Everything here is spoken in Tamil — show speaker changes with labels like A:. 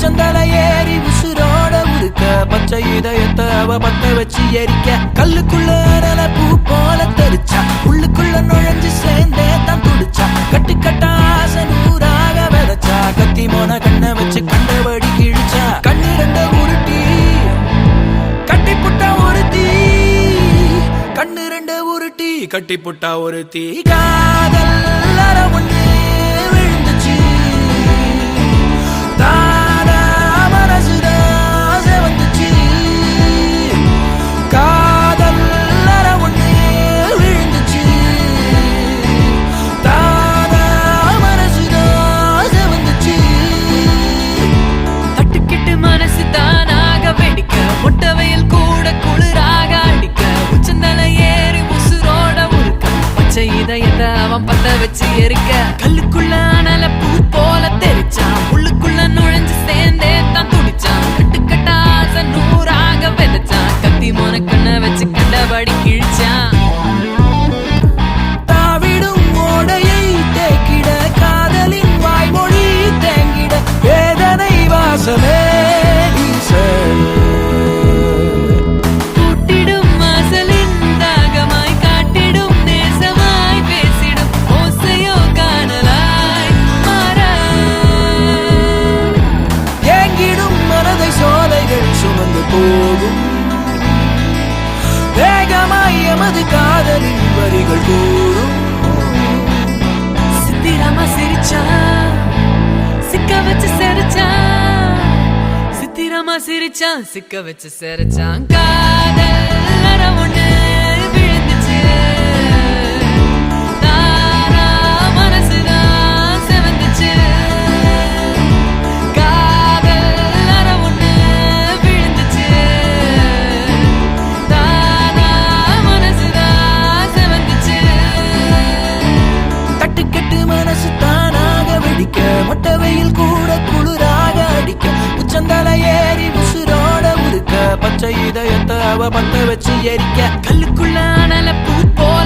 A: உச்சந்தல ஏறி உசுரோட உருக்க பச்சை இதயத்தை அவ பத்த வச்சு எரிக்க கல்லுக்குள்ள அனல பூ போல தெரிச்சா உள்ளுக்குள்ள நுழைஞ்சு சேர்ந்தே தான் துடிச்சா கட்டு கட்டா ஆசை நூறாக விதைச்சா கத்தி மோன கண்ணை வச்சு கண்டபடி கிழிச்சா கண்ணு ரெண்ட உருட்டி கட்டி புட்டா ஒரு தீ கண்ணு ரெண்ட உருட்டி கட்டி புட்டா ஒரு தீ காதல் ஒண்ணு விழுந்துச்சு தானா மனசுதா வந்துச்சு காதல் ஒண்ணு விழுந்துச்சு தானா மனசுதா வந்துச்சு
B: தட்டுக்கிட்டு மனசு தானாக வெடிக்க முட்டவையில் கூட குளிராக அடிக்க உச்சந்தல ஏறி உசுரோட உருக்க பச்சை இதயத்தை அவன் பத்த வச்சு எரிக்க கல்லுக்குள்ள அனல பூ போல தெரிச்சான் உள்ளுக்குள்ள நுழைஞ்சு சேர்ந்தே தான் துடிச்சான் கட்டுக்கட்டா ஆசை நூறாக விதைச்சான் கத்தி மோன கண்ணை வச்சு கண்டபடி கிழிச்சான்
A: தாவிடும் ஓடையை தேக்கிட காதலின் வாய்மொழி தேங்கிட வேதனை வாசமே
B: கூட்டிடும் வாசலின் தாகமாய் காட்டிடும் நேசமாய் பேசிடும் ஓசையோ காணலாய் மாறா
A: ஏங்கிடும் மனதை சோலைகள் சுமந்து போகும் வேகமாய் எமது காதலின் வரிகள் கூறும்
B: சித்திரமா சிரிச்சா சிக்க வச்சு செரிச்சான் சித்திரமா சிரிச்சான் சிக்க வச்சு செரிச்சான் காதல் ஒண்ணு விழுந்துச்சு தானா மனசுதான் செவந்துச்சு காதல் ஒண்ணு விழுந்துச்சு தானா மனசுதான் செவந்துச்சு
A: தட்டுக்கட்டு மனசு தானாக வெடிக்க மொட்டை வெயில் கூட குளிராக அடிக்க உச்சந்தல ஏறி உசுரோட உருக்க பச்சை இதயத்தை அவ பத்த வச்சு எரிக்க
B: கல்லுக்குள்ள அனல பூ போல